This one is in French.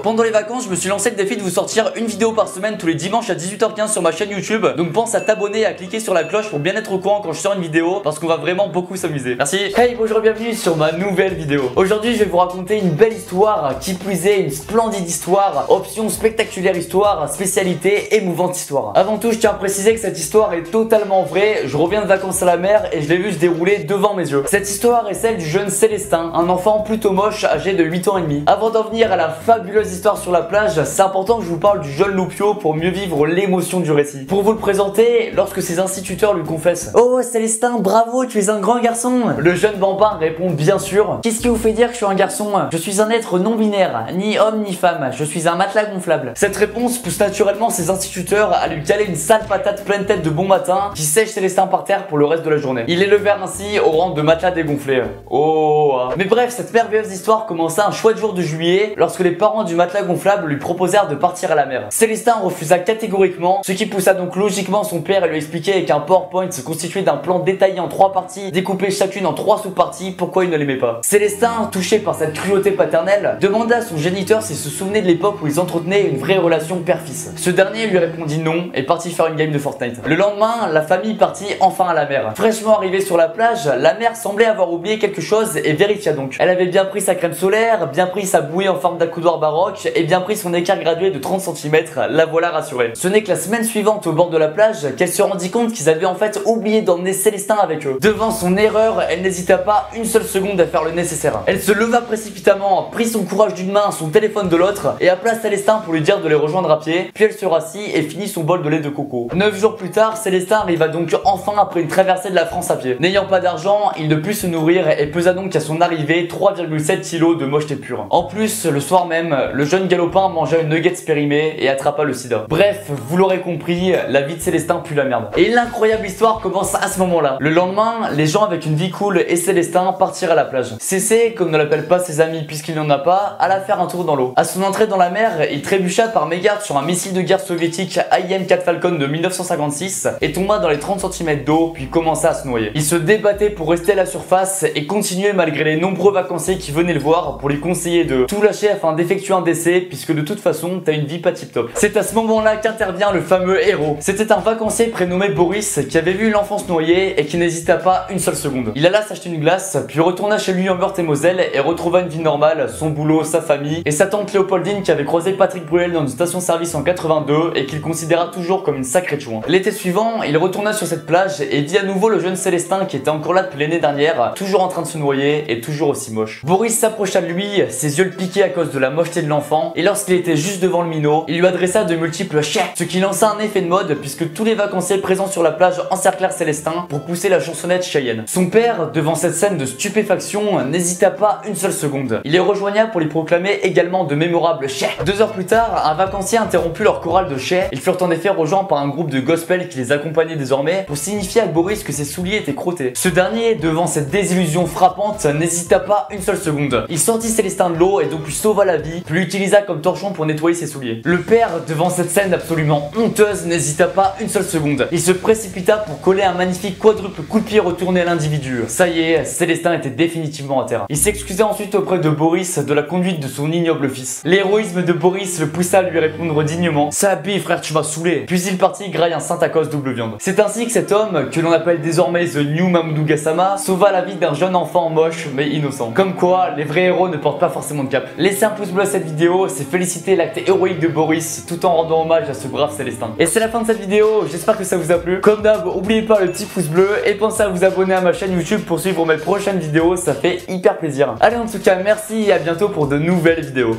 Pendant les vacances, je me suis lancé le défi de vous sortir une vidéo par semaine tous les dimanches à 18h15 sur ma chaîne YouTube. Donc pense à t'abonner et à cliquer sur la cloche pour bien être au courant quand je sors une vidéo, parce qu'on va vraiment beaucoup s'amuser. Merci. Hey, bonjour, bienvenue sur ma nouvelle vidéo. Aujourd'hui, je vais vous raconter une belle histoire, qui plus est une splendide histoire, option spectaculaire histoire, spécialité émouvante histoire. Avant tout, je tiens à préciser que cette histoire est totalement vraie. Je reviens de vacances à la mer et je l'ai vu se dérouler devant mes yeux. Cette histoire est celle du jeune Célestin, un enfant plutôt moche âgé de 8 ans et demi. Avant d'en venir à la fabuleuse histoire sur la plage, c'est important que je vous parle du jeune Loupio pour mieux vivre l'émotion du récit. Pour vous le présenter, lorsque ses instituteurs lui confessent: "Oh Célestin, bravo, tu es un grand garçon", le jeune bambin répond: "Bien sûr. Qu'est-ce qui vous fait dire que je suis un garçon? Je suis un être non binaire, ni homme ni femme, je suis un matelas gonflable." Cette réponse pousse naturellement ses instituteurs à lui caler une sale patate pleine tête de bon matin qui sèche Célestin par terre pour le reste de la journée. Il élevèrent ainsi au rang de matelas dégonflé. Oh. Mais bref, cette merveilleuse histoire commença un chouette jour de juillet lorsque les parents du matelas gonflable lui proposèrent de partir à la mer. Célestin refusa catégoriquement, ce qui poussa donc logiquement son père à lui expliquer avec un PowerPoint constitué d'un plan détaillé en 3 parties, découpées chacune en 3 sous-parties, pourquoi il ne l'aimait pas. Célestin, touché par cette cruauté paternelle, demanda à son géniteur s'il se souvenait de l'époque où ils entretenaient une vraie relation père-fils. Ce dernier lui répondit non et partit faire une game de Fortnite. Le lendemain, la famille partit enfin à la mer. Fraîchement arrivée sur la plage, la mère semblait avoir oublié quelque chose et vérifia donc. Elle avait bien pris sa crème solaire, bien pris sa bouée en forme d'accoudoir baroque et bien pris son écart gradué de 30 cm, la voilà rassurée. Ce n'est que la semaine suivante au bord de la plage qu'elle se rendit compte qu'ils avaient en fait oublié d'emmener Célestin avec eux. Devant son erreur, elle n'hésita pas une seule seconde à faire le nécessaire. Elle se leva précipitamment, prit son courage d'une main, son téléphone de l'autre et appela Célestin pour lui dire de les rejoindre à pied, puis elle se rassit et finit son bol de lait de coco. 9 jours plus tard, Célestin arriva donc enfin après une traversée de la France à pied. N'ayant pas d'argent, il ne put se nourrir et pesa donc à son arrivée 3,7 kg de mocheté pure. En plus, le soir même, le jeune galopin mangea une nuggets périmée et attrapa le sida. Bref, vous l'aurez compris, la vie de Célestin pue la merde. Et l'incroyable histoire commence à ce moment-là. Le lendemain, les gens avec une vie cool et Célestin partirent à la plage. Cécé, comme ne l'appellent pas ses amis puisqu'il n'en a pas, alla faire un tour dans l'eau. À son entrée dans la mer, il trébucha par mégarde sur un missile de guerre soviétique IM-4 Falcon de 1956 et tomba dans les 30 cm d'eau puis commença à se noyer. Il se débattait pour rester à la surface et continuait malgré les nombreux vacanciers qui venaient le voir pour lui conseiller de tout lâcher afin d'effectuer un décès puisque de toute façon t'as une vie pas tip top. C'est à ce moment-là qu'intervient le fameux héros. C'était un vacancier prénommé Boris qui avait vu l'enfant se noyer et qui n'hésita pas une seule seconde. Il alla s'acheter une glace puis retourna chez lui en Meurthe-et-Moselle et retrouva une vie normale, son boulot, sa famille et sa tante Léopoldine qui avait croisé Patrick Bruel dans une station-service en 82 et qu'il considéra toujours comme une sacrée chouin. L'été suivant, il retourna sur cette plage et vit à nouveau le jeune Célestin qui était encore là depuis l'année dernière, toujours en train de se noyer et toujours aussi moche. Boris s'approcha de lui, ses yeux le piquaient à cause de la mocheté de l'enfant et lorsqu'il était juste devant le minot, il lui adressa de multiples chais, ce qui lança un effet de mode puisque tous les vacanciers présents sur la plage encerclèrent Célestin pour pousser la chansonnette Cheyenne. Son père, devant cette scène de stupéfaction, n'hésita pas une seule seconde. Il les rejoigna pour lui proclamer également de mémorables chais. 2 heures plus tard, un vacancier interromput leur chorale de chais. Ils furent en effet rejoints par un groupe de gospel qui les accompagnait désormais pour signifier à Boris que ses souliers étaient crottés. Ce dernier, devant cette désillusion frappante, n'hésita pas une seule seconde. Il sortit Célestin de l'eau et donc lui sauva la vie, puis l'utilisa comme torchon pour nettoyer ses souliers. Le père, devant cette scène absolument honteuse, n'hésita pas une seule seconde. Il se précipita pour coller un magnifique quadruple coup de pied retourné à l'individu. Ça y est, Célestin était définitivement à terre. Il s'excusa ensuite auprès de Boris de la conduite de son ignoble fils. L'héroïsme de Boris le poussa à lui répondre dignement: "Ça habille frère, tu m'as saoulé." Puis il partit grailler un Saint-Tacos double viande. C'est ainsi que cet homme, que l'on appelle désormais The New Mamoudou Gassama, sauva la vie d'un jeune enfant moche mais innocent. Comme quoi, les vrais héros ne portent pas forcément de cap. Laissez un pouce bleu à cette vidéo, c'est féliciter l'acte héroïque de Boris tout en rendant hommage à ce brave Célestin. Et c'est la fin de cette vidéo, j'espère que ça vous a plu. Comme d'hab, n'oubliez pas le petit pouce bleu et pensez à vous abonner à ma chaîne YouTube pour suivre mes prochaines vidéos, ça fait hyper plaisir. Allez, en tout cas, merci et à bientôt pour de nouvelles vidéos.